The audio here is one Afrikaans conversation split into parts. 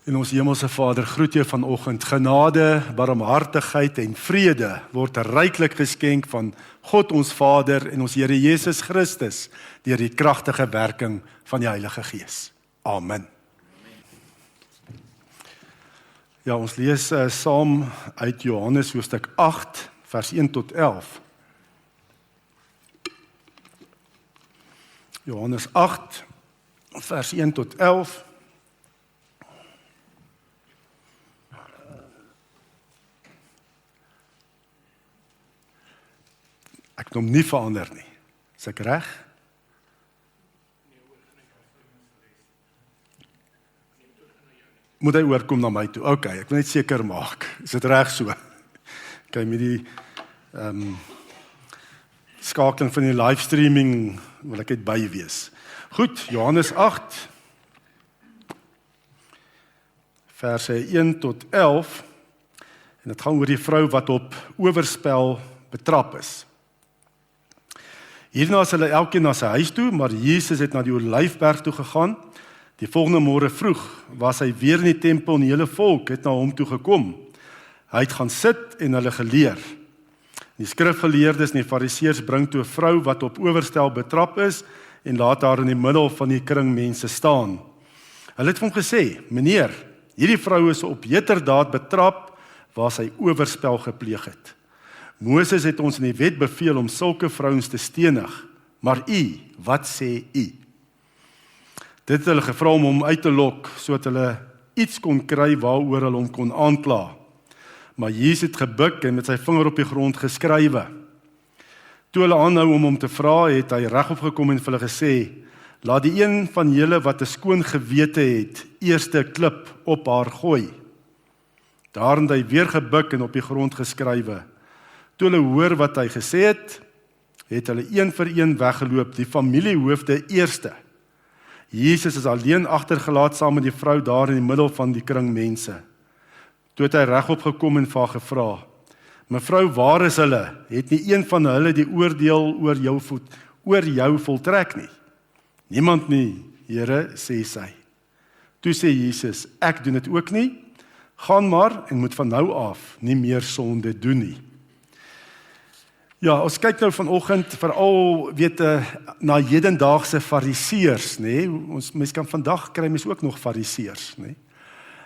En ons hemelse Vader, groet jou vanoggend. Genade, barmhartigheid en vrede word ryklik geskenk van God ons Vader en ons Here Jesus Christus deur die kragtige werking van die Heilige Gees. Amen. Ja, ons lees saam uit Johannes hoofstuk 8 vers 1 tot 11. Johannes 8 vers 1 tot 11. Ek het hom nie verander nie. Is ek reg? Moet hy oorkom na my toe? Ok, ek wil net seker maak. Is dit reg so? Ok, met die skakeling van die livestreaming wil ek net by wees. Goed, Johannes 8 verse 1 tot 11 en dit gaan oor die vrou wat op oorspel betrap is. Hierna is hulle elkeen na sy huis toe, maar Jesus het na die Olyfberg toe gegaan. Die volgende môre vroeg was hy weer in die tempel en die hele volk het na hom toe gekom. Hy het gaan sit en hulle geleer. Die skrifgeleerdes en die fariseërs bring toe 'n vrou wat op oorspel betrap is en laat haar in die middel van die kring mense staan. Hulle het vir hom gesê: "Meneer, hierdie vrou is op heterdaad betrap waar sy oorspel gepleeg het. Moses het ons in die wet beveel om sulke vrouens te stenig, maar u, wat sê u?" Dit het hulle gevra om hom uit te lok, sodat hulle iets kon kry waaroor hulle hom kon aankla. Maar Jesus het gebuk en met sy vinger op die grond geskrywe. Toe hulle aanhou om hom te vra, het hy regop gekom en vir hulle gesê: "Laat die een van julle wat 'n skoon gewete het, eers 'n klip op haar gooi." Daarom het hy weer gebuk en op die grond geskrywe. Toe hulle hoor wat hy gesê het, het hulle een vir een weggeloop, die familiehoofde eerste. Jesus is alleen agtergelaat saam met die vrou daar in die middel van die kring mense. Toe het hy regop gekom en vir haar gevra: "Mevrou, waar is hulle? Het nie een van hulle die oordeel oor jou voltrek nie?" "Niemand nie, Here," sê sy. Toe sê Jesus: "Ek doen dit ook nie. Gaan maar en moet van nou af nie meer sonde doen nie." Ja, ons kyk nou vanoggend veral na hedendaagse fariseërs, nê? Ons mense kan vandag kry mens ook nog fariseërs, nê?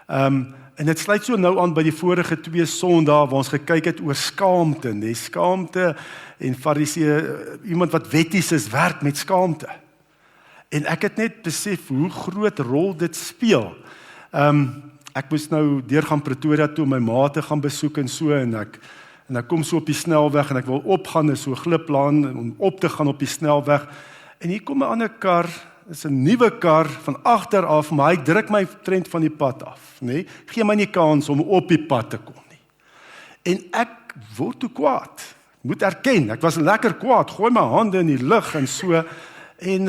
En dit sluit so nou aan by die vorige 2 Sondae waar ons gekyk het oor skaamte, nê? Skaamte en fariseë, iemand wat wetties is, werk met skaamte. En ek het net besef hoe groot rol dit speel. Ek moes nou deurgaan Pretoria toe om my ma te gaan besoek en so, en ek kom so op die snelweg en ek wil opgaan, is so gliplaan om op te gaan op die snelweg. En hier kom 'n ander kar, is 'n nuwe kar van agter af, maar hy druk my trend van die pad af, nê? Gee my nie kans om op die pad te kom nie. En ek word toe kwaad. Moet erken, ek was lekker kwaad, gooi my hande in die lug en so. En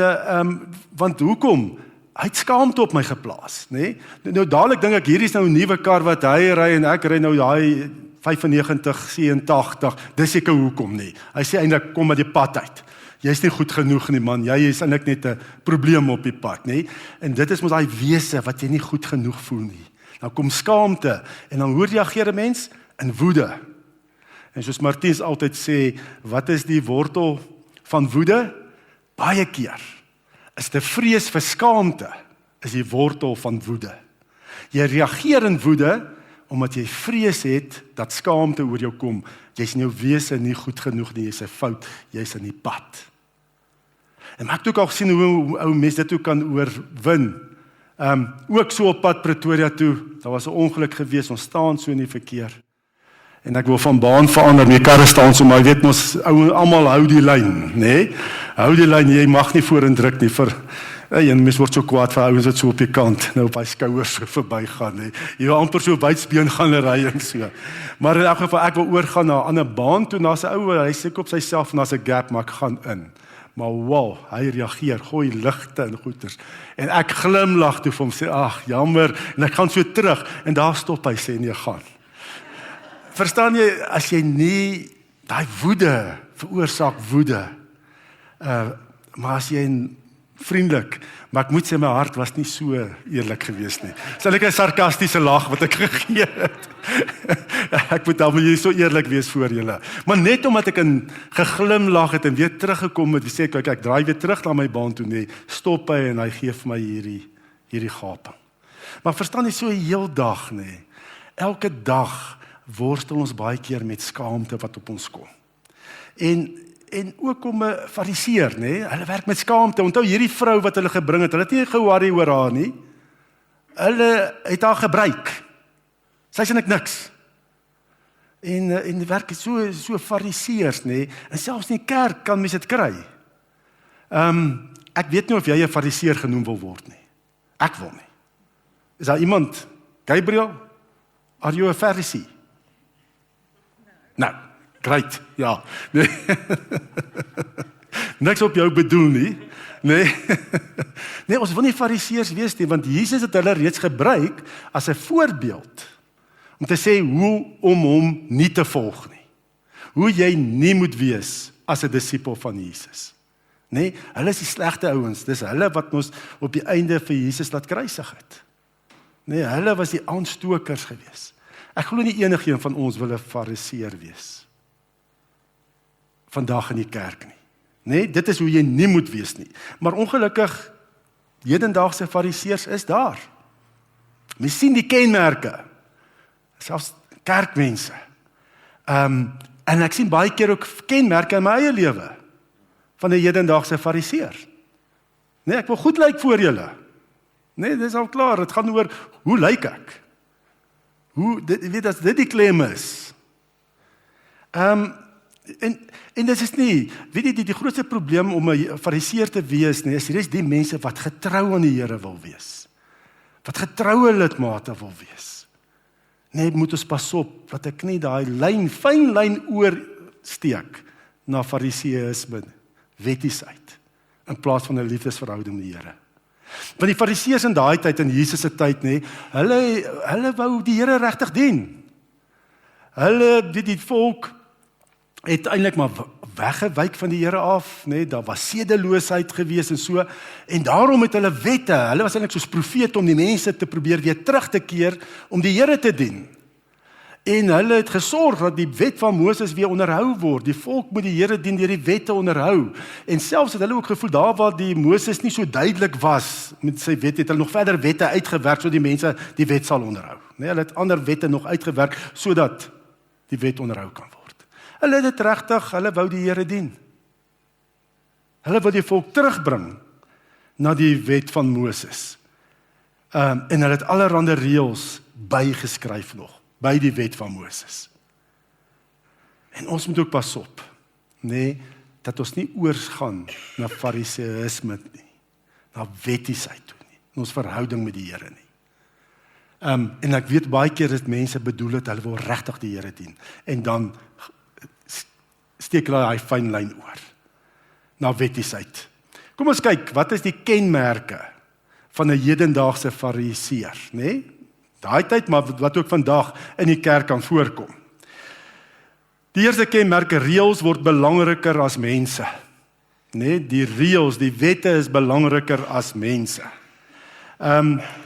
want hoekom? Hy het skaamte op my geplaas, nê? Nou dadelik dink ek hierdie is nou 'n nuwe kar wat hy ry en ek ry nou daai 95, 87, dis seker hoekom nie. Hy sê eintlik kom met die pad uit. Jy's nie goed genoeg nie man, jy is eintlik net 'n probleem op die pad, nê? En dit is mos daai wese wat jy nie goed genoeg voel nie. Nou kom skaamte en dan hoe reageer 'n mens? In woede. En soos Martiens altyd sê, wat is die wortel van woede? Baie keer is die vrees vir skaamte is die wortel van woede. Jy reageer in woede omdat jy vrees het dat skaamte oor jou kom. Jy's in jou wese nie goed genoeg nie, jy's 'n fout, jy's in die pad. En maar ek het ook al gesien hoe ou mense dit ook kan oorwin. Ook so op pad Pretoria toe, daar was 'n ongeluk gewees, ons staan so in die verkeer. En ek wil van baan verander, my karre staan so, maar jy weet mos, almal hou die lyn, nê? Hou die lyn, jy mag nie voor indruk nie vir en mens word so kwaad vir ouens wat so op die kant, nou op hy skouers so verbygaan, nê? Jy wil amper so bytsbeen gaan ry en so. Maar in elk geval, ek wil oorgaan na 'n ander baan toe, na sy ou, hy sê op sy self, na sy gap, maar ek gaan in. Maar wow, hy reageer, gooi ligte en goeters. En ek glimlag toe vir hom, sê, ag, jammer, en ek gaan so terug, en daar stop hy, sê, nee, gaan. Verstaan jy, as jy nie, daai woede, veroorsaak woede, maar as jy vriendelik, maar ek moet sê my hart was nie so eerlik geweest nie. Sal ek 'n sarkastiese lag wat ek gegee het. Ek moet dan hier so eerlik wees voor julle. Maar net omdat ek 'n geglimlag het en weer teruggekom het, sê ek draai weer terug na my baan toe, nee, stop hy en hy gee vir my hierdie gaping. Maar verstaan jy, so 'n heel dag, nee. Elke dag worstel ons baie keer met skaamte wat op ons kom. En ook om 'n fariseer, nê? Hulle werk met skaamte. Onthou hierdie vrou wat hulle gebring het, hulle het nie ge-worry oor haar nie. Hulle het haar gebruik. Sy sê niks. En die werk is so fariseërs, nê? En selfs in die kerk kan mens dit kry. Ek weet nie of jy 'n fariseer genoem wil word nie. Ek wil nie. Is daar iemand? Gabriel? Are you a Pharisee? Nou, great, ja. Nee. Niks op jou bedoel nie. Nee. Nee, ons wil nie fariseërs wees nie, want Jesus het hulle reeds gebruik as 'n voorbeeld om te sê hoe om hom nie te volg nie. Hoe jy nie moet wees as 'n disipel van Jesus. Nee, hulle is die slegte ouens. Dis hulle wat ons op die einde vir Jesus laat kruisig het. Nee, hulle was die aanstokers gewees. Ek glo nie enigiemand van ons wil 'n fariseer wees vandag in die kerk nie. Nee, dit is hoe jy nie moet wees nie. Maar ongelukkig, hedendaagse fariseërs is daar. Mens sien die kenmerke, selfs kerkmense. En ek sien baie keer ook kenmerke in my eie lewe van 'n hedendaagse fariseer. Nee, ek wil goed lyk voor julle. Nee, dis al klaar, dit gaan oor hoe lyk ek? Weet as dit die klem is. En dit is nie, weet jy, die grootste probleem om 'n fariseer te wees, nee, is die mense wat getrou aan die Here wil wees. Wat getroue lidmate wil wees. Nee, moet ons pas op, dat ek nie daai fyn lyn oorsteek na fariseïsme, wettiesheid, in plaas van 'n liefdesverhouding met die Here. Want die fariseërs in daai tyd, in Jesus se tyd, nee, hulle wou die Here regtig dien. Die volk het eintlik maar weggewyk van die Here af, nee, daar was sedeloosheid gewees en so, en daarom het hulle wette, hulle was eintlik soos profete om die mense te probeer weer terug te keer om die Here te dien. En hulle het gesorg dat die wet van Moses weer onderhou word. Die volk moet die Here dien deur die wette onderhou. En selfs het hulle ook gevoel daar waar die Moses nie so duidelik was met sy wet, het hulle nog verder wette uitgewerk sodat die mense die wet sal onderhou. Nee, hulle het ander wette nog uitgewerk sodat die wet onderhou kan word. Hulle het dit regtig, hulle wou die Here dien. Hulle wou die volk terugbring na die wet van Moses. En hulle het allerhande reëls bygeskryf nog by die wet van Moses. En ons moet ook pas op, nee, dat ons nie oorgaan na fariseïsme nie, na wettiesheid toe nie, in ons verhouding met die Here nie. En ek weet baie keer dat mense bedoel het, hulle wil regtig die Here dien, en dan steek hulle daai fyn lyn oor, na wettiesheid. Kom ons kyk, wat is die kenmerke van 'n hedendaagse fariseer, nee? Daai tyd, maar wat ook vandag in die kerk kan voorkom. Die eerste kenmerke, reëls word belangriker as mense. Nee, die reëls, die wette is belangriker as mense.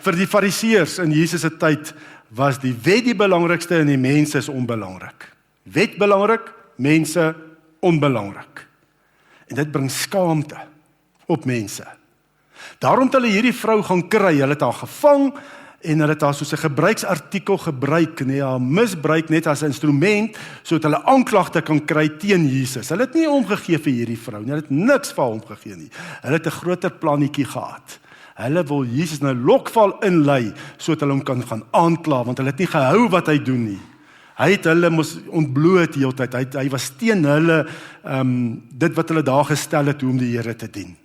Vir die fariseërs in Jesus se tyd was die wet die belangrikste en die mense is onbelangrik. Wet belangrik, mense onbelangrik. En dit bring skaamte op mense. Daarom het hulle hierdie vrou gaan kry, hulle het haar gevang, en hulle het haar soos 'n gebruiksartikel gebruik, nee, haar misbruik net as 'n instrument, sodat hulle aanklagte kan kry teen Jesus. Hulle het nie omgegee vir hierdie vrou nie, hulle het niks vir haar omgegee nie. Hulle het 'n groter plannetjie gehad. Hulle wil Jesus in 'n lokval inlei, sodat hulle hom kan gaan aankla, want hulle het nie gehou wat hy doen nie. Hy het hulle mos ontbloot heeltyd, hy was teen hulle, dit wat hulle daar gestel het, om die Here te dien.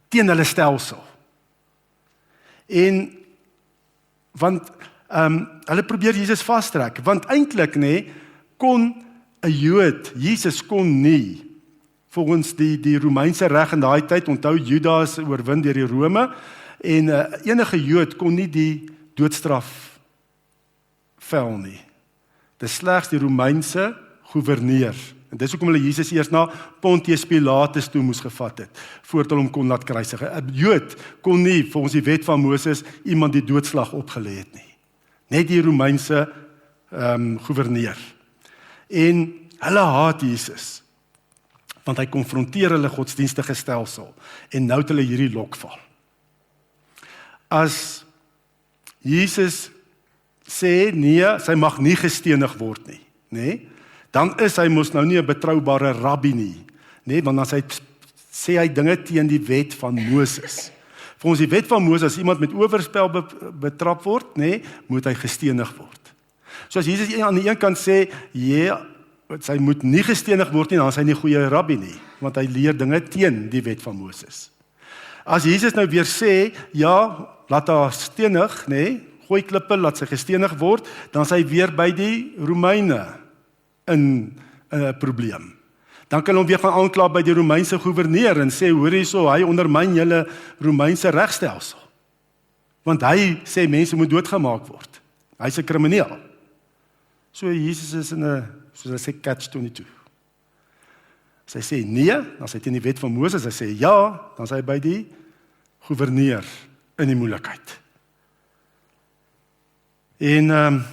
Teen hulle stelsel. Want hulle probeer Jesus vastrek, want eintlik kon 'n Jood, Jesus kon nie, volgens die Romeinse reg in daai tyd, onthou Judas oorwin deur die Rome, en enige Jood kon nie die doodstraf vel nie. Dis slegs die Romeinse gouverneur. En dis hoekom hulle Jesus eers na Pontius Pilatus toe moes gevat het, voordat hulle hom kon laat kruisig. 'n Jood kon nie, volgens die wet van Moses, iemand die doodslag opgelê het nie. Net die Romeinse gouverneur. En hulle haat Jesus, want hy konfronteer hulle godsdienstige stelsel, en nou het hulle hierdie lokval. As Jesus sê, nee, sy mag nie gestenig word nie, nee, dan is hy mos nou nie 'n betroubare rabbi nie, nee, want as hy sê hy dinge teen die wet van Moses. Volgens die wet van Moses, as iemand met oorspel betrap word, nee, moet hy gestenig word. So as Jesus aan die een kant sê, ja, sy moet nie gestenig word nie, dan is hy nie goeie rabbi nie, want hy leer dinge teen die wet van Moses. As Jesus nou weer sê, ja, laat haar stenig, nee, gooi klippe, laat sy gestenig word, dan is hy weer by die Romeine in 'n probleem. Dan kan hom weer gaan aankla by die Romeinse gouverneur en sê, hoor hierso, hy ondermyn julle Romeinse regstelsel. Want hy sê mense moet doodgemaak word. Hy's 'n krimineel. So Jesus is in 'n, soos hy sê, catch-22. As hy sê nee, dan is hy teen die wet van Moses. As hy sê ja, dan is hy by die gouverneur in die moeilikheid. En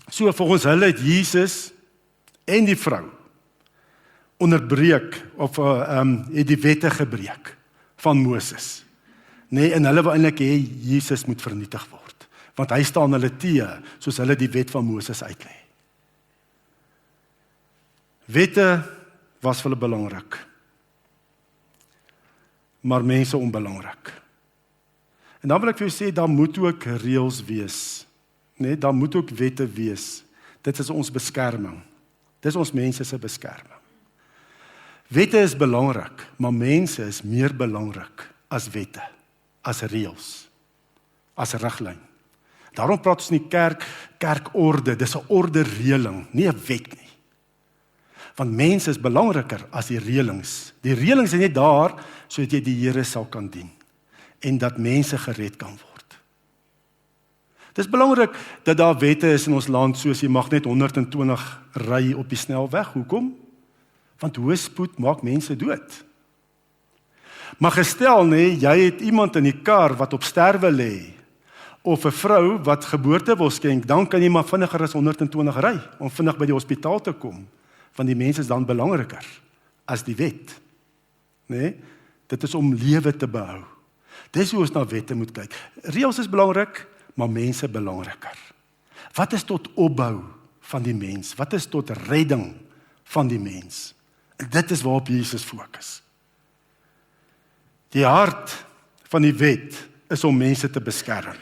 so volgens hulle het Jesus en die vrou onderbreek of het die wette gebreek van Moses. Nee, en hulle wil eintlik hê Jesus moet vernietig word, want hy staan hulle teë soos hulle die wet van Moses uitlê. Wette was vir hulle belangrik, maar mense onbelangrik. En dan wil ek vir jou sê, daar moet ook reëls wees. Nee, daar moet ook wette wees. Dit is ons beskerming. Dit is ons mense se beskerming. Wette is belangrik, maar mense is meer belangrik as wette, as reëls, as riglyn. Daarom praat ons nie kerkorde, dis 'n orde-reëling, nie 'n wet nie. Want mense is belangriker as die reëlings. Die reëlings is net daar sodat jy die Here sal kan dien en dat mense gered kan word. Dit is belangrik dat daar wette is in ons land soos jy mag net 120 ry op die snelweg. Hoekom? Want hoë spoed maak mense dood. Maar gestel nee, jy het iemand in die kar wat op sterwe lê of 'n vrou wat geboorte wil skenk, dan kan jy maar vinniger as 120 ry om vinnig by die hospitaal te kom, want die mense is dan belangriker as die wet. Nee, dit is om lewe te behou. Dis hoe ons na wette moet kyk. Reëls is belangrik, maar mense belangriker. Wat is tot opbou van die mens? Wat is tot redding van die mens? En dit is waarop Jesus fokus. Die hart van die wet is om mense te beskerm.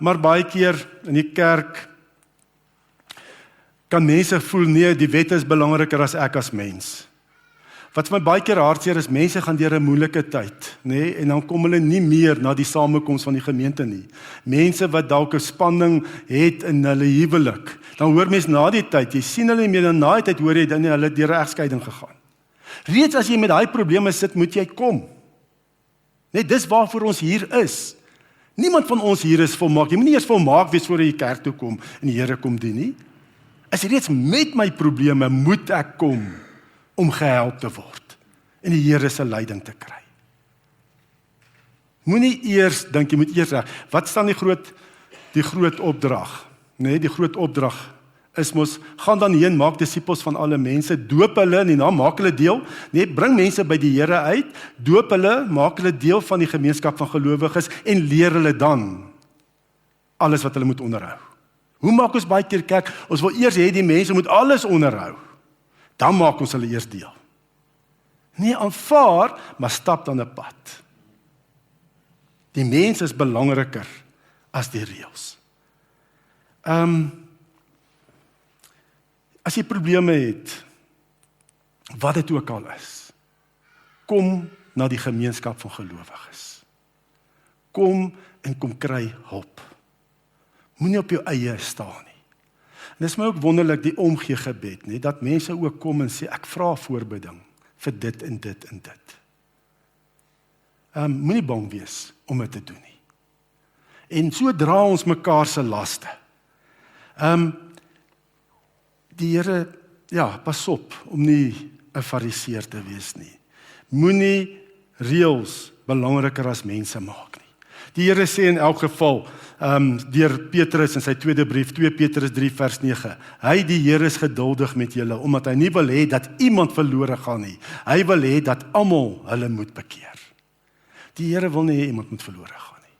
Maar baie keer in die kerk kan mense voel, nee, die wet is belangriker as ek as mens. Wat vir my baie keer hartseer is, mense gaan deur 'n moeilike tyd, nee, en dan kom hulle nie meer na die samekoms van die gemeente nie. Mense wat dalk 'n spanning het in hulle huwelik, dan hoor mense na die tyd, jy sien hulle nie meer, en na die tyd hoor jy dan hulle deur 'n egskeiding gegaan. Reeds as jy met daai probleme sit, moet jy kom. Net dis waarvoor ons hier is. Niemand van ons hier is volmaak. Jy moet nie eers volmaak wees voordat jy kerk toe kom en die Here kom dien nie. As reeds met my probleme moet ek kom om gehelp te word en die Here se leiding te kry. Moenie eers dink jy moet eers reg. Wat staan die groot opdrag? Nee, die groot opdrag is mos gaan dan heen, maak disippels van alle mense, doop hulle en dan maak hulle deel. Nee, bring mense by die Here uit, doop hulle, maak hulle deel van die gemeenskap van gelowiges en leer hulle dan alles wat hulle moet onderhou. Hoe maak ons baie keer kerk? Ons wil eers hê die mense moet alles onderhou. Dan maak ons hulle eers deel. Nee, aanvaar, maar stap dan 'n pad. Die mens is belangriker as die reëls. As jy probleme het, wat dit ook al is, kom na die gemeenskap van gelowiges. Kom en kom kry hulp. Moenie op jou eie staan nie. En dis my ook wonderlik die omgee gebed, nie, dat mense ook kom en sê, ek vra voorbidding vir dit en dit en dit. Moenie bang wees om dit te doen nie. En so dra ons mekaar se laste. die Here, ja, pas op om nie 'n fariseer te wees nie. Moenie reëls belangriker as mense maak nie. Die Here sê in elk geval, deur Petrus in sy tweede brief, 2 Petrus 3 vers 9, hy die Here is geduldig met julle, omdat hy nie wil hê dat iemand verlore gaan nie. Hy wil hê dat almal hulle moet bekeer. Die Here wil nie hê iemand moet verlore gaan nie.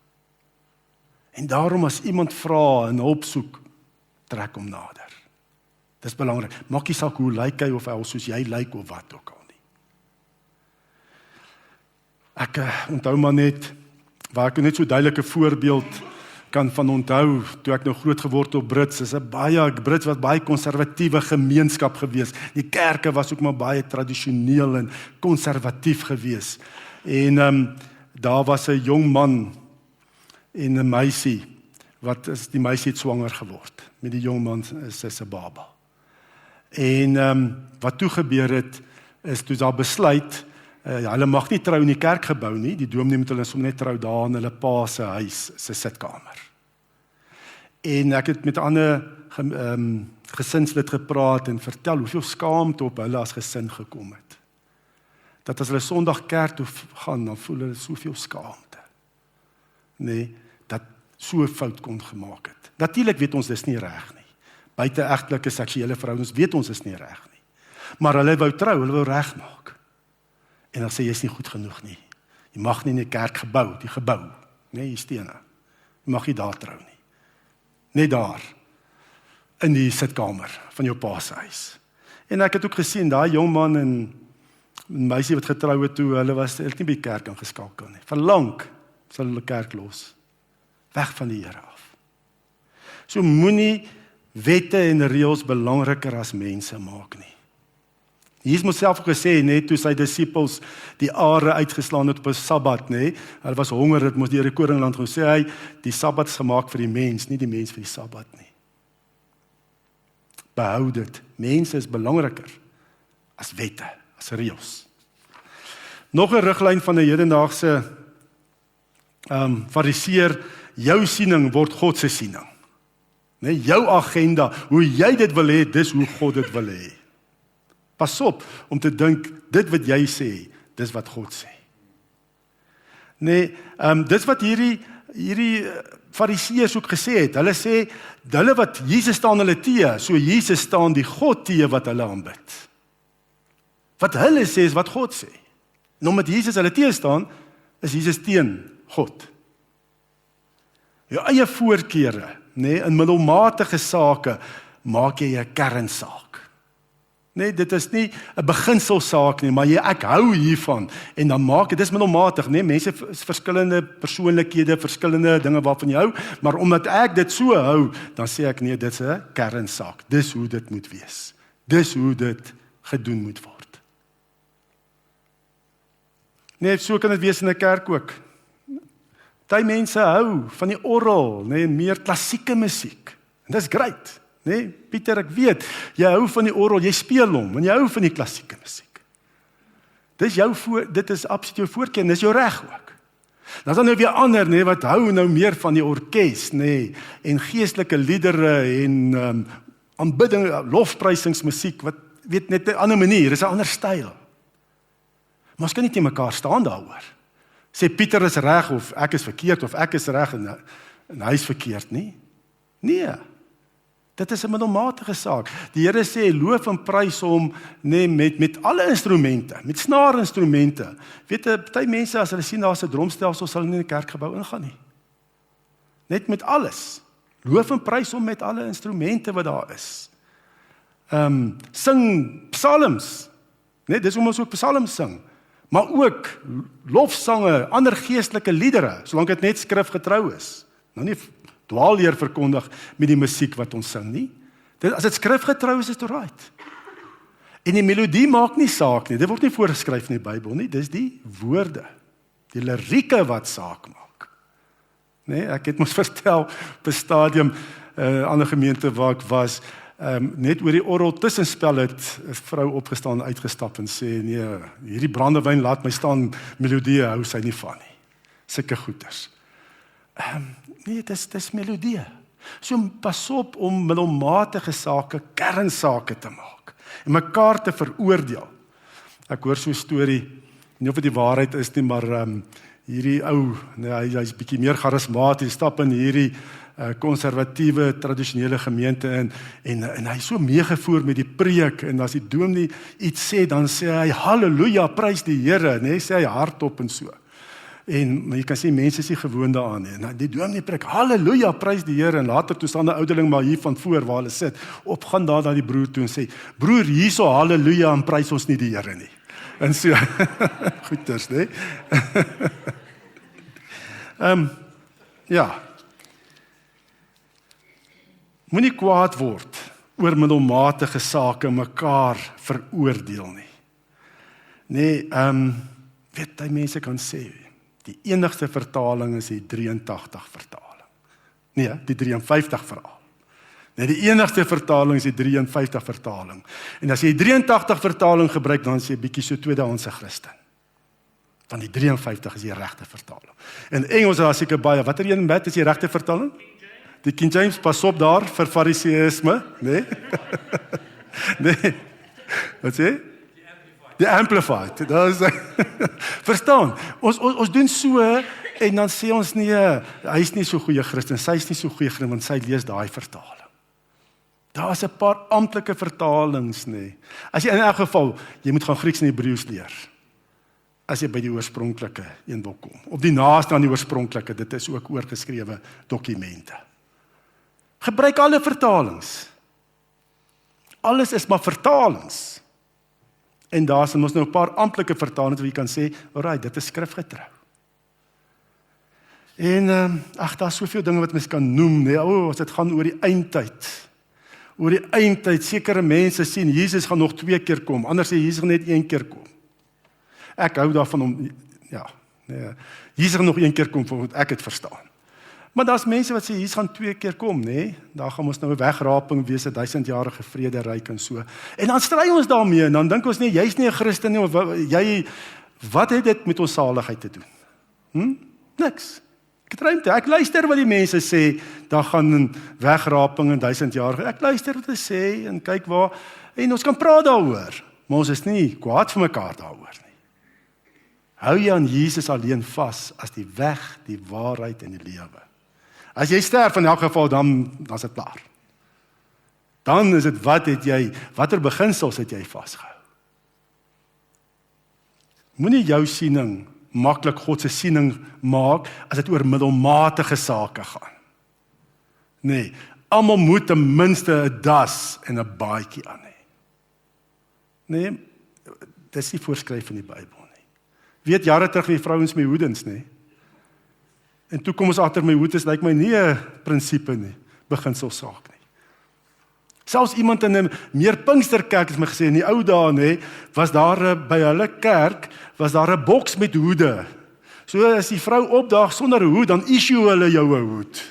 En daarom as iemand vra en hulp soek, trek hom nader. Dis belangrik. Maak nie saak hoe lyk hy of hy soos jy lyk of wat ook al nie. Ek onthou maar net, waar ek net so duidelike voorbeeld kan van onthou, toe ek nou groot geword op Brits, is Brits was baie konservatiewe gemeenskap gewees. Die kerke was ook maar baie tradisioneel en konservatief gewees. En daar was 'n jong man en 'n meisie, die meisie het swanger geword, met die jong man is 'n baba. En wat toe gebeur het, is toe daar besluit, hulle mag nie trou in die kerkgebou nie, die dominee moet hulle sommer net trou daar in hulle pa se huis, se sitkamer. En ek het met 'n ander gesinslid gepraat en vertel hoeveel skaamte op hulle as gesin gekom het. Dat as hulle Sondag kerk toe gaan, dan voel hulle soveel skaamte. Nee, dat so 'n fout kon gemaak het. Natuurlik weet ons dis nie reg nie. Buite-egtelike seksuele verhoudings weet ons is nie reg nie. Maar hulle wou trou, hulle wou regmaak. En dan sê jy is nie goed genoeg nie. Jy mag nie in die kerk die gebou, nee, die stene. Jy mag nie daar trou nie. Net daar, in die sitkamer van jou pa se huis. En ek het ook gesien, daai jong man en meisie wat getrou het toe, hulle het nie by die kerk ingeskakel nie. Verlang sal hulle kerk los. Weg van die Here af. So moenie wette en reëls belangriker as mense maak nie. Jesus het self gesê, net toe sy disippels die are uitgeslaan het op 'n Sabbat, nee, hulle was honger, dit moes deur die koringland gaan, sê hy, die Sabbat is gemaak vir die mens, nie die mens vir die Sabbat nie. Behou dit, mense is belangriker as wette, as reëls. Nog 'n riglyn van 'n hedendaagse fariseer, jou siening word God se siening. Nee, jou agenda, hoe jy dit wil hê, dis hoe God dit wil hê. Pas op om te dink, dit wat jy sê, dis wat God sê. Nee, dis wat hierdie fariseërs ook gesê het. Hulle sê, hulle wat Jesus staan hulle teë, so Jesus staan die God teë wat hulle aanbid. Wat hulle sê is wat God sê. En omdat Jesus hulle teë staan, is Jesus teen God. Jou eie voorkeure, nee, in middelmatige sake, maak jy 'n kernsaak. Nee, dit is nie 'n beginselsaak nie, maar ek hou hiervan, en dan maak dit, dis middelmatig, nee, mense is verskillende persoonlikhede, verskillende dinge waarvan jy hou, maar omdat ek dit so hou, dan sê ek nee, dit is 'n kernsaak, dis hoe dit moet wees, dis hoe dit gedoen moet word. Nee, so kan dit wees in 'n kerk ook. Party mense hou van die orgel, nee, meer klassieke musiek. En dis great, nee, Pieter, ek weet, jy hou van die orgel, jy speel hom, en jy hou van die klassieke musiek. Dit is absoluut jou voorkeur, en dis jou reg ook. Dan is daar nou weer ander, nee, wat hou nou meer van die orkes, nee, en geestelike liedere, en aanbidding, lofprysingsmusiek, wat weet net 'n ander manier, is 'n ander styl. Maar ons kan nie teen mekaar staan daaroor. Sê Pieter is reg, of ek is verkeerd, of ek is reg, en hy is verkeerd nie. Nee, dit is 'n middelmatige saak. Die Here sê, loof en prys hom, nee, met alle instrumente, met snaarinstrumente. Weet jy, party mense, as hulle sien daar's 'n drumstelsel, sal hulle nie in die kerkgebou ingaan nie. Net met alles. Loof en prys hom met alle instrumente wat daar is. Sing psalms. Nee, dis hoe ons ook psalms sing. Maar ook lofsange, ander geestelike liedere, solank dit net skrifgetrou is. Nou nie dwaalleer verkondig met die musiek wat ons sing nie. As dit skrifgetrou is dit right. En die melodie maak nie saak nie. Dit word nie voorgeskryf in die Bybel nie. Dis die woorde, die lirieke wat saak maak. Nee, ek het mos vertel op 'n stadium, ander gemeente waar ek was, net oor die orgel tussenspel het 'n vrou opgestaan, uitgestap en sê, nee, hierdie brandewyn laat my staan, melodie hou sy nie van nie. Sulke goeters. Nee, dis melodie. So pas op om middelmatige sake kernsake te maak en mekaar te veroordeel. Ek hoor so 'n storie, nie of dit die waarheid is nie, maar hierdie ou, hy's bietjie meer charismaties, stap in hierdie konservatiewe, tradisionele gemeente en hy is so meegevoer met die preek, en as die dominee iets sê, dan sê hy, halleluja, prys die Here, sê hy hardop en so. En jy kan sê, mense is nie gewoon daaraan nie. En die dominee preek, halleluja, prys die Here, en later toe staan 'n ouderling maar hier van voor waar hulle sit, gaan daar na die broer toe en sê, broer, hierso halleluja, en prys ons nie die Here nie. En so, goeders, ja, moenie kwaad word oor middelmatige sake mekaar veroordeel nie. Weet jy, mense kan sê, die enigste vertaling is die 83 vertaling. Nee, die 53 veral. Die enigste vertaling is die 53 vertaling. En as jy die 83 vertaling gebruik, dan is jy bietjie so tweedehandse Christen. Want die 53 is die regte vertaling. In Engels is seker baie, watter een met is die regte vertaling? Die King James, pas op daar vir fariseïsme, nee? Wat sê? Die Amplified. Dat is, verstaan, ons doen so, en dan sê ons nie, hy is nie so goeie Christen, sy is nie so goeie Christen, want sy lees daai vertaling. Daar is 'n paar amptelike vertalings, As jy in elk geval, jy moet gaan Grieks en Hebreëus leer, as jy by die oorspronklike een wil kom, of die naaste aan die oorspronklike, dit is ook oorgeskrewe dokumente. Gebruik alle vertalings. Alles is maar vertalings. En daar is ons nou 'n paar amptelike vertalings, waar jy kan sê, alright, dit is skrifgetrou. En, daar is soveel dinge wat mens kan noem, as dit gaan oor die eindtyd. Oor die eindtyd, sekere mense sien, Jesus gaan nog 2 keer kom, anders sê Jesus gaan net 1 keer kom. Ek hou daarvan om, Jesus gaan nog 1 keer kom, wat ek het verstaan. Maar daar's mense wat sê, Jesus gaan 2 keer kom, Daar gaan ons nou 'n wegraping wees, 'n 1000-jarige vrederyk en so. En dan stry ons daarmee, en dan dink ons nie, jy's nie 'n Christen nie, of wat het dit met ons saligheid te doen? Niks. Ek luister wat die mense sê, daar gaan 'n wegraping in 1000-jarige, ek luister wat hulle sê, en kyk waar, en ons kan praat daaroor, maar ons is nie kwaad vir mekaar daaroor nie. Hou jy aan Jesus alleen vas, as die weg, die waarheid en die lewe. As jy sterf in elk geval, dan is dit klaar. Dan is dit, watter beginsels het jy vasgehou? Moenie jou siening maklik God se siening maak, as dit oor middelmatige sake gaan. Almal moet ten minste 'n das en 'n baadjie aan hê. Dis nie voorskryf in die Bybel nie. Weet jare terug die vrouens met hoedens, En toe kom ons agter my hoed is lyk my nie 'n prinsipe nie, beginselsaak nie. Selfs iemand in 'n meer Pinksterkerk het my gesê, in die ou dae, was daar by hulle kerk, was daar 'n boks met hoede. So as die vrou opdaag sonder 'n hoed, dan issue hulle jou 'n hoed.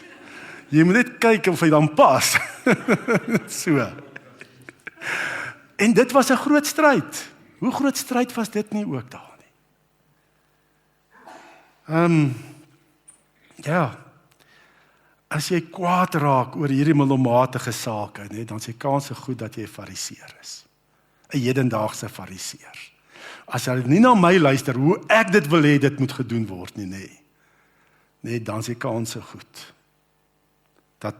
Jy moet net kyk of hy dan pas. So. En dit was 'n groot stryd. Hoe groot stryd was dit nie ook daar nie? As jy kwaad raak oor hierdie middelmatige sake, dan is die kans goed dat jy 'n fariseer is. 'n Hedendaagse fariseer. As jy nie na my luister, hoe ek dit wil hê, dit moet gedoen word nie, dan is die kans goed dat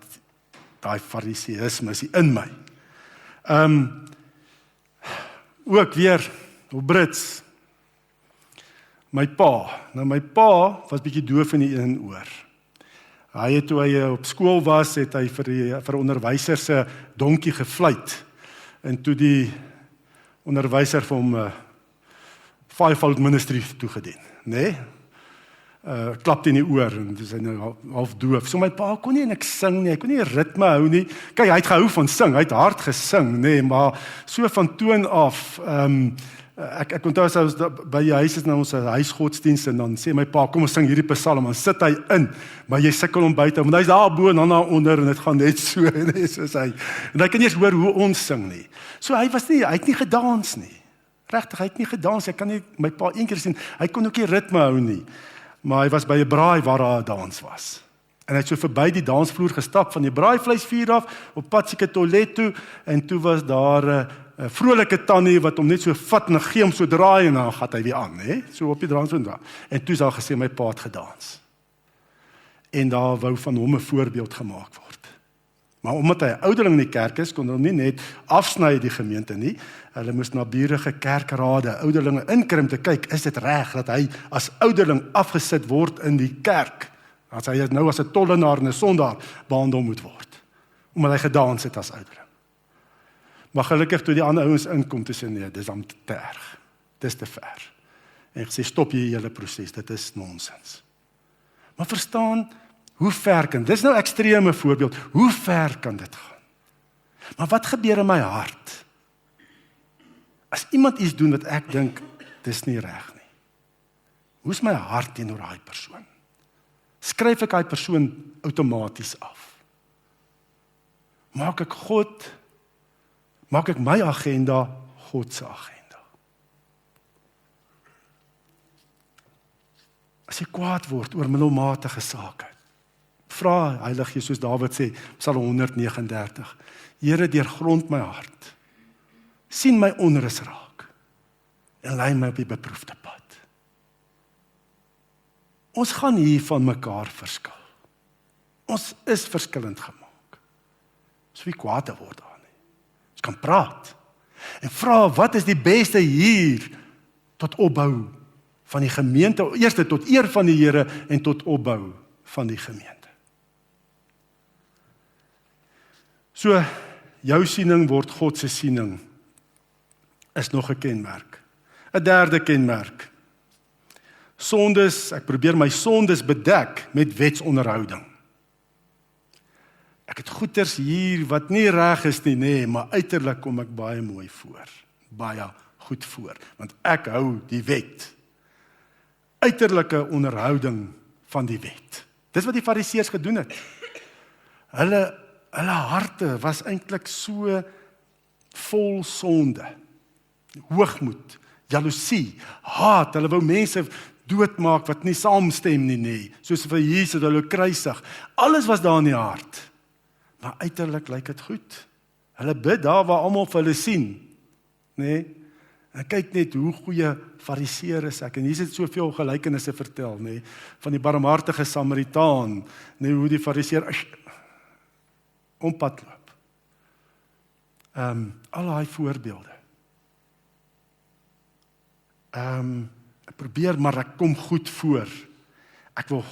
daai fariseïsme is in my. Ook weer, op Brits, my pa was bietjie doof in die een oor. Hy het, toe hy op skool was, het hy vir onderwyser se donkie gefluit. En toe die onderwyser vir hom fivefold ministry toegedien, klapt in die oor, en dis hy nou half doof. So my pa kon nie niks sing nie, hy kon nie 'n ritme hou nie. Kyk, hy het gehou van sing, hy het hard gesing, maar so van toon af, ek onthou as ons by die huis is na ons huisgodsdienst, en dan sê my pa, kom ons sing hierdie psalm, dan sit hy in, maar jy sukkel om buite, want hy is daar bo en dan daar onder, en dit gaan net so, soos hy. En hy kan nie eens hoor hoe ons sing nie. So hy het nie gedans nie. Regtig, hy het nie gedans, ek kan nie, my pa een keer sien, hy kon ook nie ritme hou nie. Maar hy was by 'n braai waar daar 'n dans was. En hy het so verby die dansvloer gestap van die braaivleisvuur af, op pad seker toilet toe, en toe was daar 'n vrolike tannie wat hom net so vat en gee hom so draai en dan gaan hy weer aan, hè? So op die dansvloer. En toe is daar gesê my pa het gedans. En daar wou van hom 'n voorbeeld gemaak word. Maar omdat hy 'n ouderling in die kerk is, kon hulle nie net afsny die gemeente nie. Hulle moes na burgerlike kerkrade, ouderlinge inkrim te kyk, is dit reg dat hy as ouderling afgesit word in die kerk? As hy nou as 'n tollenaar en 'n sondaar behandel moet word, omdat hy gedans het as ouderling. Maar gelukkig toe die ander ouens inkom, te sê nee, dis dan te erg. Dis te ver. En gesê stop hierdie hele proses, dit is nonsens. Maar verstaan, hoe ver kan, dis nou 'n ekstreme voorbeeld, hoe ver kan dit gaan? Maar wat gebeur in my hart? As iemand iets doen wat ek dink, dis nie reg nie. Hoe is my hart teenoor daai persoon? Skryf ek daai persoon outomaties af? Maak ek my agenda God se agenda? As jy kwaad word oor middelmatige sake, vra Heilige Gees, soos Dawid sê, Psalm 139, Here, deurgrond my hart, sien my onrus raak, en lei my op die beproefde pad. Ons gaan hier van mekaar verskil. Ons is verskillend gemaak. Ons wie kwaad te word daar nie. Ons kan praat, en vra, wat is die beste hier, tot opbou van die gemeente, eerste tot eer van die Here, en tot opbou van die gemeente. So, jou siening word God se siening, is nog 'n kenmerk. 'n derde kenmerk. Sondes, ek probeer my sondes bedek met wetsonderhouding. Ek het goeters hier wat nie reg is nie, nee, maar uiterlik kom ek baie mooi voor. Baie goed voor, want ek hou die wet. Uiterlike onderhouding van die wet. Dis wat die Fariseërs gedoen het. Hulle harte was eintlik so vol sonde. Hoogmoed, jaloesie, haat, hulle wou mense doodmaak wat nie saamstem nie, soos vir Jesus hulle kruisig. Alles was daar in die hart. Maar uiterlik lyk dit goed. Hulle bid daar waar almal vir hulle sien, nê? En kyk net hoe goeie Fariseër is ek. En hier het soveel gelykenisse vertel, nê, van die barmhartige Samaritaan, nê, hoe die Fariseër om pad loop. Al daai voorbeelde. Ek probeer, maar ek kom goed voor. Ek wil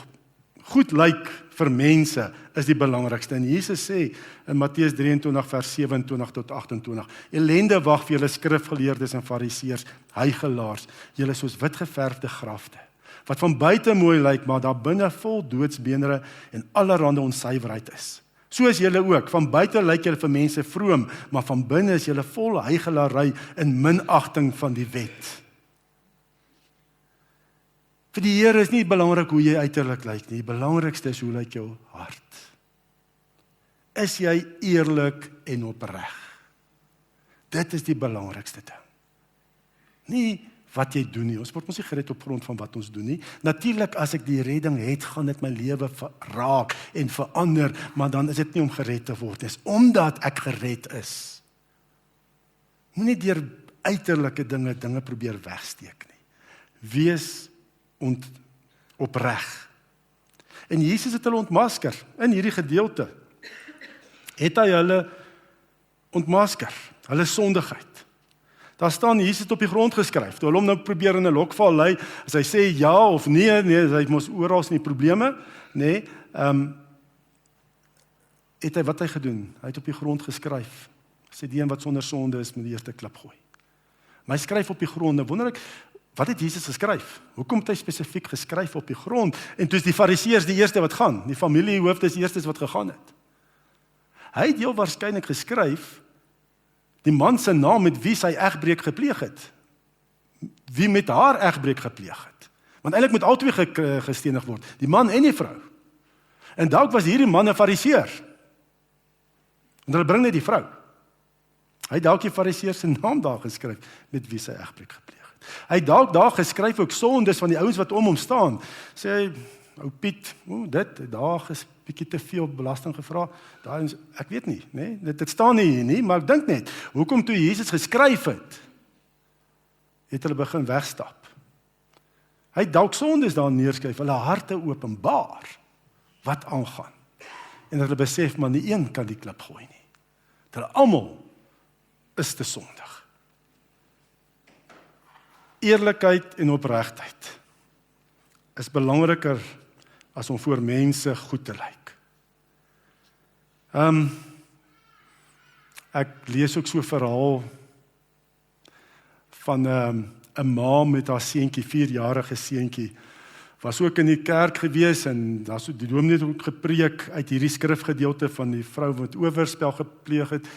goed lyk vir mense, is die belangrikste. En Jesus sê in Matteus 23 vers 27 tot 28, elende wag vir julle skrifgeleerdes en fariseërs, huigelaars, julle soos witgeverfde grafte, wat van buite mooi lyk, maar daar binne vol doodsbeenere en allerhande onsuiverheid is. So is julle ook, van buite lyk julle vir mense vroom, maar van binne is julle vol huigelary en minagting van die wet. Vir die Here is nie belangrik hoe jy uiterlik lyk nie, die belangrikste is hoe lyk jou hart. Is jy eerlik en opreg? Dit is die belangrikste ding. Nie wat jy doen nie, ons word mos nie gered op grond van wat ons doen nie. Natuurlik as ek die redding het, gaan dit my lewe raak en verander, maar dan is dit nie om gered te word, dit is omdat ek gered is. Moenie deur uiterlike dinge probeer wegsteek nie. Wees opreg. En Jesus het hulle ontmasker in hierdie gedeelte. Het hy hulle ontmasker, hulle sondigheid. Daar staan Jesus het op die grond geskryf. Toe hulle hom nou probeer in 'n lokval lei, as hy sê ja of nee, hy mos oral nie probleme, het hy wat hy gedoen? Hy het op die grond geskryf. Sê die een wat sonder sonde is, moet die eerste klip gooi. Maar hy skryf op die grond. Nou wonder ek, wat het Jesus geskryf? Hoekom het hy spesifiek geskryf op die grond? En toe is die Fariseërs die eerste wat gaan. Die familiehoofde is die eerstes wat gegaan het. Hy het heel waarskynlik geskryf die man se naam met wie sy egbreek gepleeg het. Wie met haar egbreek gepleeg het. Want eintlik moet albei gestenig word, die man en die vrou. En dalk was hierdie man 'n Fariseër. En hulle bring net die vrou. Hy het dalk die Fariseër se naam daar geskryf met wie sy egbreek gepleeg het. Hy het dalk daar geskryf ook sondes van die ouens wat om hom staan. Sê hy, ou Piet, dit daar bietjie te veel belasting gevra. Daai ek weet nie, nê? Dit staan nie hier nie, maar ek dink net, hoekom toe Jesus geskryf het hulle begin wegstap. Hy het dalk sondes daar neerskryf, hulle harte openbaar wat aangaan. En hulle besef maar nie een kan die klip gooi nie. Hulle almal is te sondig. Eerlikheid en opregtheid is belangriker as om voor mense goed te lyk. Ek lees ook so 'n verhaal van 'n ma met haar seentjie, 4-jarige seentjie, was ook in die kerk gewees en daar so die dominee het ook gepreek uit hierdie skrifgedeelte van die vrou wat oorspel gepleeg het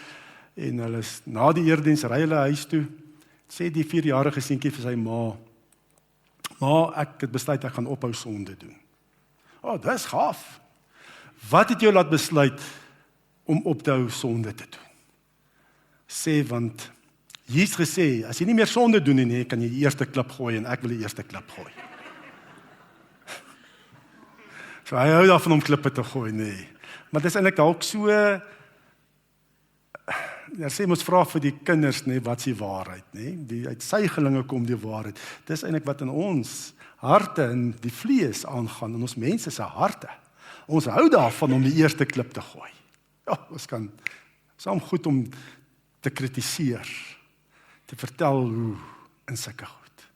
en hulle is na die eerdiens ry hulle huis toe, sê die 4-jarige seentjie vir sy ma, ek het besluit ek gaan ophou sonde doen. Dis gaaf. Wat het jou laat besluit om op te hou sonde te doen? Sê, want Jesus gesê, as jy nie meer sonde doen nie, kan jy die eerste klip gooi en ek wil die eerste klip gooi. So hy hou daarvan om klippe te gooi, nee. Maar dis eintlik dalk so, sê ons vra vir die kinders, nee, wat is die waarheid, nee? Die uit sy gelinge kom die waarheid. Dis eintlik wat in ons harte en die vlees aangaan, in ons mense se harte. Ons hou daarvan om die eerste klip te gooi. Ja, ons kan saam goed om te kritiseer, te vertel hoe in sulke goed.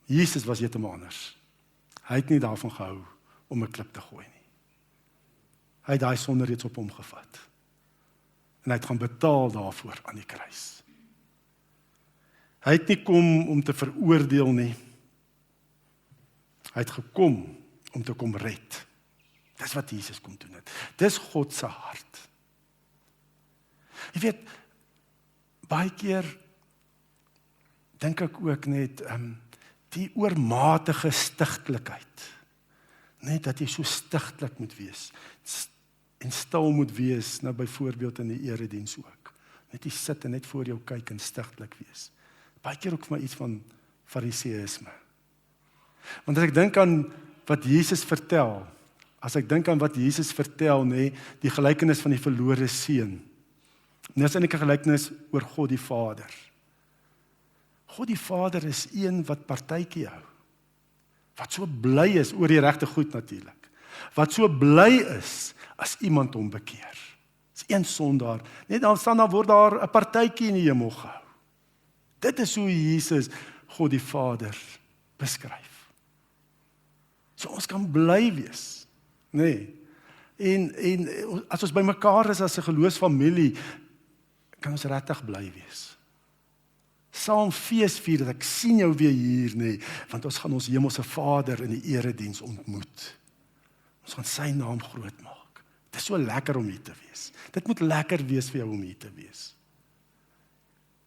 Jesus was heeltemal anders. Hy het nie daarvan gehou om 'n klip te gooi nie. Hy het daai sonde reeds op hom gevat. En hy het gaan betaal daarvoor aan die kruis. Hy het nie kom om te veroordeel nie. Hy het gekom om te kom red. Dis wat Jesus kom doen het. Dis God se hart. Jy weet, baie keer dink ek ook net die oormatige stigtelikheid. Net dat jy so stigtelik moet wees en stil moet wees, nou byvoorbeeld in die erediens ook. Net jy sit en net voor jou kyk en stigtelik wees. Baie keer ook vir my iets van fariseïsme. Want as ek dink aan wat Jesus vertel, die gelykenis van die verlore seun, en dis eintlik 'n gelykenis oor God die Vader. God die Vader is een wat partytjie hou. Wat so bly is oor die regte goed natuurlik. Wat so bly is as iemand hom bekeer. Dis een sondaar. Net dan word daar 'n partytjie in die hemel gehou. Dit is hoe Jesus God die Vader beskryf. So ons kan bly wees. Nee. En as ons bymekaar is as 'n geloofsfamilie, kan ons regtig bly wees. Saam feesvier dat ek sien jou weer hier, nee, want ons gaan ons hemelse Vader in die erediens ontmoet. Ons gaan sy naam groot maak. Dit is so lekker om hier te wees. Dit moet lekker wees vir jou om hier te wees.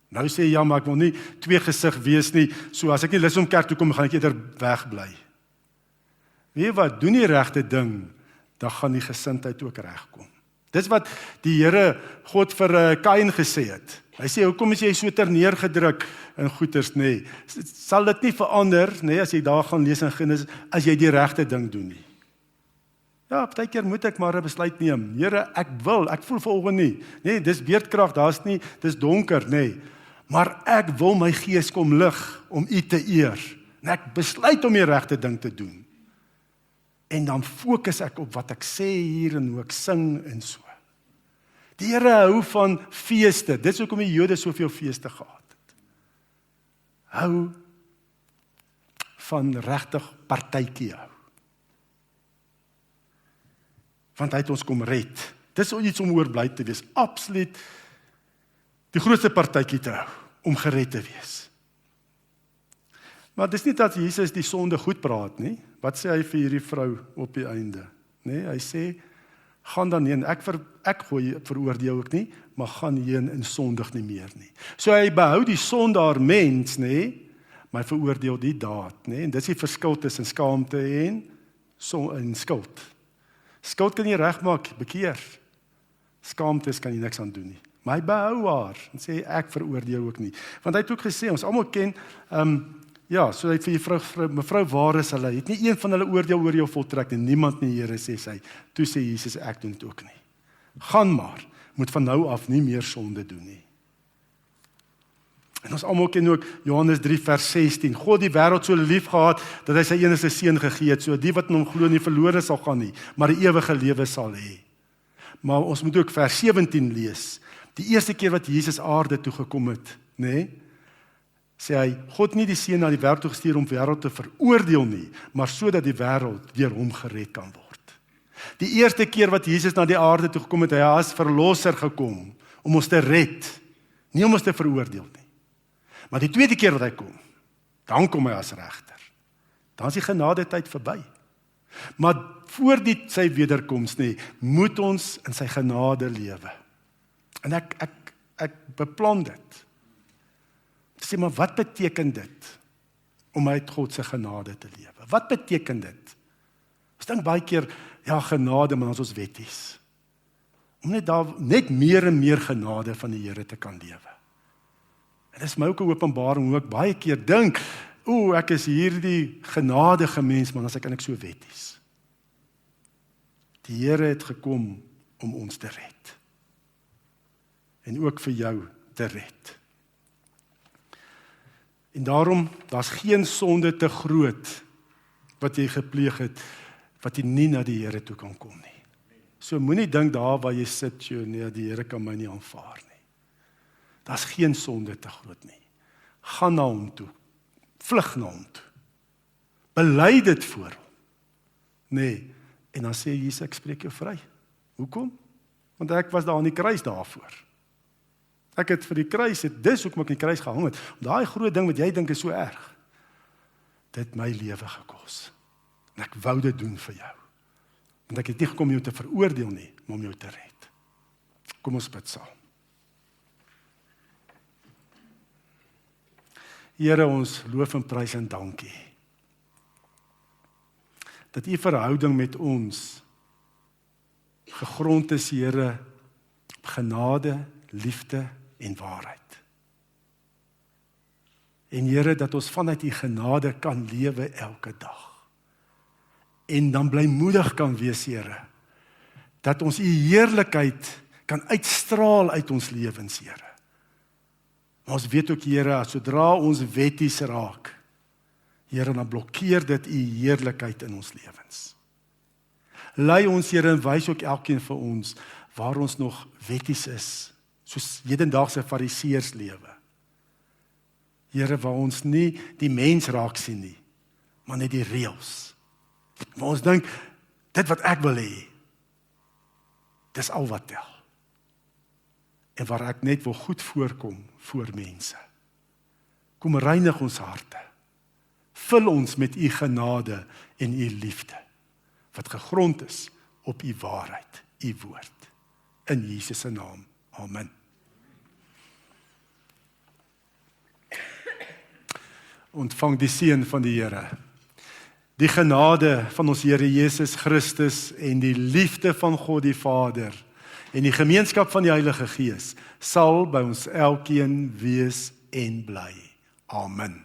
Nou sê ja, maar ek wil nie twee gesig wees nie, so as ek nie lus om kerk toe kom, gaan ek eerder wegbly. Weet jy wat, doen die regte ding, dan gaan die gesindheid ook regkom. Dis wat die Here God vir Kain gesê het. Hy sê, hoekom is jy so terneergedruk in goeters, nee. Sal dit nie verander, nee, as jy daar gaan lees in Genesis, as jy die regte ding doen nie. Ja, partykeer moet ek maar 'n besluit neem. Here, ek voel vanoggend nie. Nee, dis beerdkrag, daar's nie, dis donker, nee. Maar ek wil my gees kom lig om U te eer. En ek besluit om die regte ding te doen. En dan fokus ek op wat ek sê hier en hoe ek sing en so. Die Here hou van feeste. Dit is hoekom die Jode soveel feeste gehad het. Hou van regtig partytjie hou. Want hy het ons kom red. Dis iets om oor bly te wees. Absoluut die grootste partytjie te hou, om gered te wees. Maar dis nie dat Jesus die sonde goed praat nie. Wat sê hy vir hierdie vrou op die einde? Nee, hy sê, gaan dan heen, ek veroordeel ook nie, maar gaan heen en sondig nie meer nie. So hy behou die sondaar mens, nee, maar hy veroordeel die daad, nee, en dis die verskil tussen skaamte en skuld. Skuld kan jy regmaak, bekeer. Skaamte kan jy niks aan doen nie. Maar hy behou haar, en sê ek veroordeel ook nie. Want hy het ook gesê, ons almal ken, Ja, so hy het vir die vrou, mevrou, waar is hulle? Het nie een van hulle oordeel oor jou voltrek en niemand nie, Here, sê sy. Toe sê Jesus, ek doen dit ook nie. Gaan maar, moet van nou af nie meer sonde doen nie. En ons almal ken ook Johannes 3 vers 16. God die wêreld so lief gehad, dat hy sy enigste seun gegee het, so die wat in hom glo nie verlore sal gaan nie, maar die ewige lewe sal hê. Maar ons moet ook vers 17 lees. Die eerste keer wat Jesus aarde toe gekom het, nê? Sê hy, God nie die seun na die wêreld toe gestuur om die wêreld te veroordeel nie, maar sodat die wêreld deur hom gered kan word. Die eerste keer wat Jesus na die aarde toe gekom het, hy as verlosser gekom om ons te red, nie om ons te veroordeel nie. Maar die tweede keer wat hy kom, dan kom hy as regter. Dan is die genadetyd verby. Maar voor sy wederkoms nie, moet ons in sy genade lewe. En ek beplan dit. Sê maar, wat beteken dit om uit God se genade te lewe? Wat beteken dit? Ons dink baie keer, ja, genade, maar ons is wetties. Om net meer en meer genade van die Here te kan lewe. En dit is my ook 'n openbaring hoe ek baie keer dink, ek is hierdie genadige mens, maar as ek so wetties. Die Here het gekom om ons te red. En ook vir jou te red. En daarom, daar's geen sonde te groot wat jy gepleeg het, wat jy nie na die Here toe kan kom nie. So moenie dink daar waar jy sit, nee, die Here kan my nie aanvaar nie. Daar's geen sonde te groot nie. Gaan na hom toe. Vlug na hom toe. Bely dit voor hom. Nee, en dan sê Jesus, ek spreek jou vry. Hoekom? Want ek was daar aan die kruis daarvoor. Ek het vir die kruis, dis hoekom ek aan die kruis gehang het. Daai groot ding wat jy dink is so erg, dit het my lewe gekos. En ek wou dit doen vir jou. Want ek het nie gekom om jou te veroordeel nie, maar om jou te red. Kom ons bid saam. Here, ons loof en prys en dankie. Dat u verhouding met ons gegrond is, Here, op genade, liefde en waarheid. En Here, dat ons vanuit u genade kan lewe elke dag. En dan blymoedig kan wees, Here, dat ons u heerlikheid kan uitstraal uit ons lewens, Here. Maar ons weet ook, Here, sodra ons wetties raak, Here, dan blokkeer dit u heerlikheid in ons lewens. Lei ons, Here, en wys ook elkeen vir ons waar ons nog wetties is, soos hedendaagse fariseërs lewe. Here, waar ons nie die mens raak sien nie, maar net die reëls. Maar ons dink, dit wat ek wil hê, dis al wat tel. En waar ek net wil goed voorkom voor mense. Kom reinig ons harte. Vul ons met u genade en u liefde, wat gegrond is op u waarheid, u woord. In Jesus se naam. Amen. Ontvang die seën van die Here. Die genade van ons Here Jesus Christus en die liefde van God die Vader en die gemeenskap van die Heilige Gees sal by ons elkeen wees en bly. Amen.